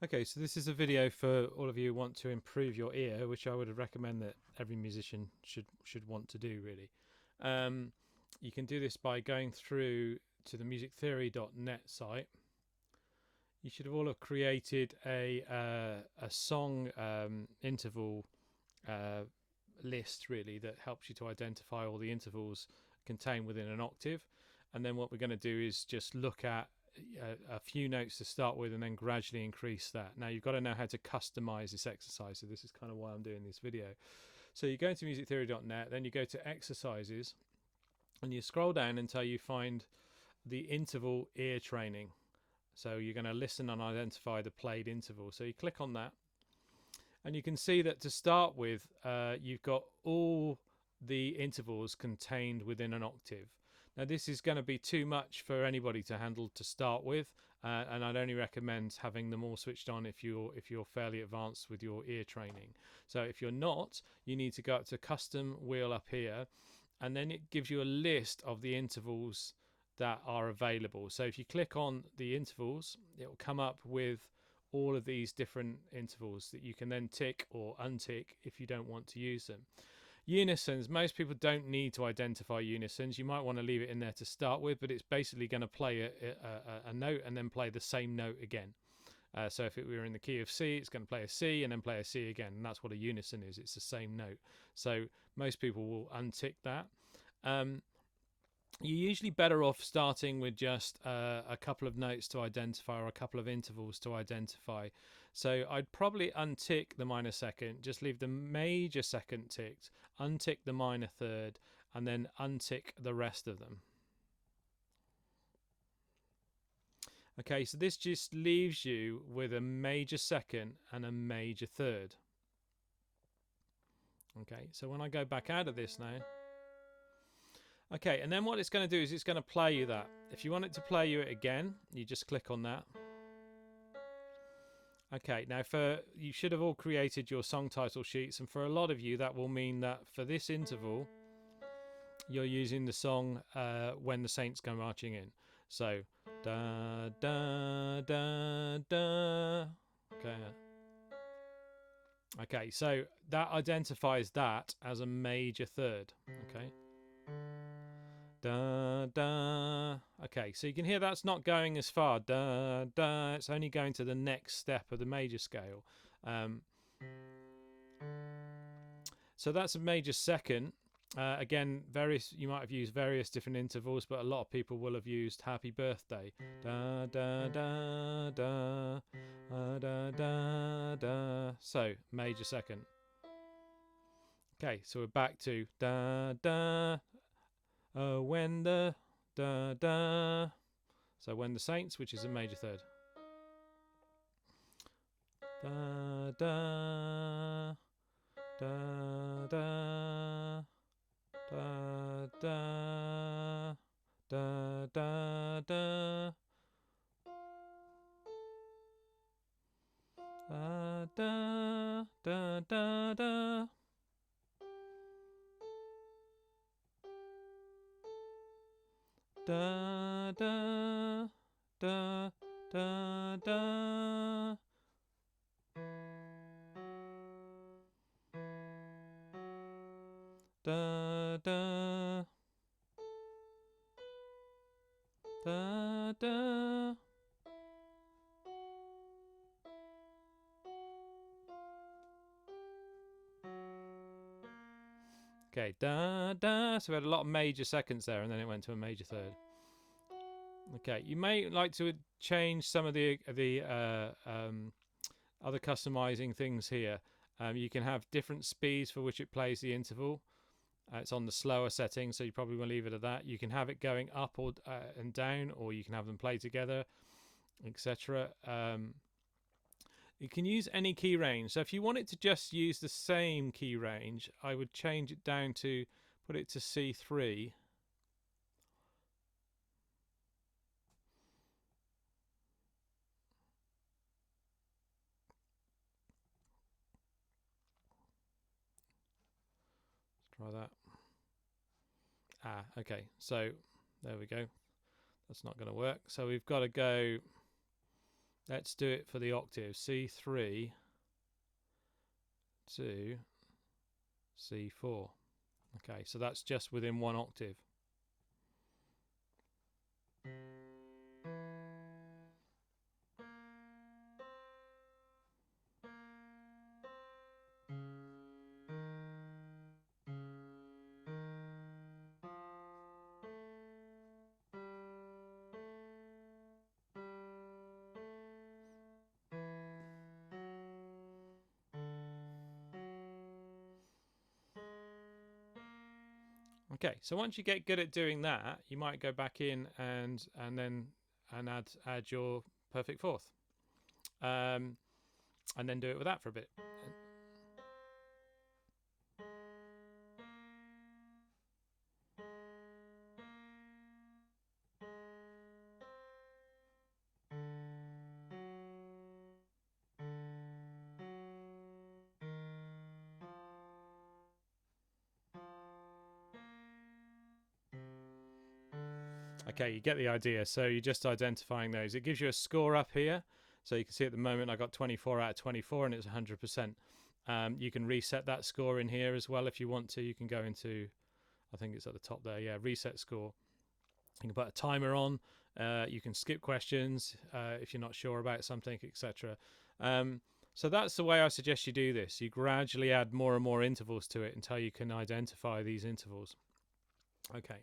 Okay, so this is a video for all of you who want to improve your ear, which I would recommend that every musician should want to do, really. You can do this by going through to the musictheory.net site. You should have all have created a song interval list, really, that helps you to identify all the intervals contained within an octave. And then what we're going to do is just look at a few notes to start with and then gradually increase that. Now you've got to know how to customize this exercise, so this is kind of why I'm doing this video. So you go into musictheory.net, then you go to exercises, and you scroll down until you find the interval ear training. So you're going to listen and identify the played interval. So you click on that, and you can see that to start with, you've got all the intervals contained within an octave. Now this is going to be too much for anybody to handle to start with, and I'd only recommend having them all switched on if you're fairly advanced with your ear training. So if you're not, you need to go up to custom wheel up here, and then it gives you a list of the intervals that are available. So if you click on the intervals, it will come up with all of these different intervals that you can then tick or untick if you don't want to use them. Unisons, most people don't need to identify unisons. You might want to leave it in there to start with, but it's basically going to play a note and then play the same note again. So if it were in the key of C, it's going to play a C and then play a C again, and that's what a unison is. It's the same note. So most people will untick that. You're usually better off starting with just a couple of notes to identify or a couple of intervals to identify. So I'd probably untick the minor second, just leave the major second ticked, untick the minor third, and then untick the rest of them. Okay, so this just leaves you with a major second and a major third. Okay, so when I go back out of this now, okay, and then what it's going to do is it's going to play you that. If you want it to play you it again, you just click on that. Okay, now you should have all created your song title sheets, and for a lot of you that will mean that for this interval you're using the song When the Saints Go Marching In. So da da da da. Okay, so that identifies that as a major third. Okay. Da da. Okay, so you can hear that's not going as far. Da da. It's only going to the next step of the major scale. So that's a major second. Again, you might have used various different intervals, but a lot of people will have used Happy Birthday. Da da da da da da da. So major second. Okay, so we're back to da da. When the da da. So When the Saints, which is a major third. Da da da da da da da da da da da da da. Da da da da da. Da da da da. Okay, da da. So we had a lot of major seconds there, and then it went to a major third. Okay, you may like to change some of the other customizing things here. You can have different speeds for which it plays the interval. It's on the slower setting, so you probably want to leave it at that. You can have it going up or and down, or you can have them play together, etc. You can use any key range. So if you want it to just use the same key range, I would change it down to put it to C3. Let's try that. Okay, so there we go. That's not going to work. So we've got to go Let's do it for the octave. C3 to C4. Okay, so that's just within one octave. Okay, so once you get good at doing that, you might go back in and add your perfect fourth, and then do it with that for a bit. Okay, you get the idea. So you're just identifying those. It gives you a score up here. So you can see at the moment I got 24 out of 24 and it's 100%. You can reset that score in here as well if you want to. You can go into, I think it's at the top there, yeah, reset score. You can put a timer on. You can skip questions if you're not sure about something, etc. So that's the way I suggest you do this. You gradually add more and more intervals to it until you can identify these intervals. Okay.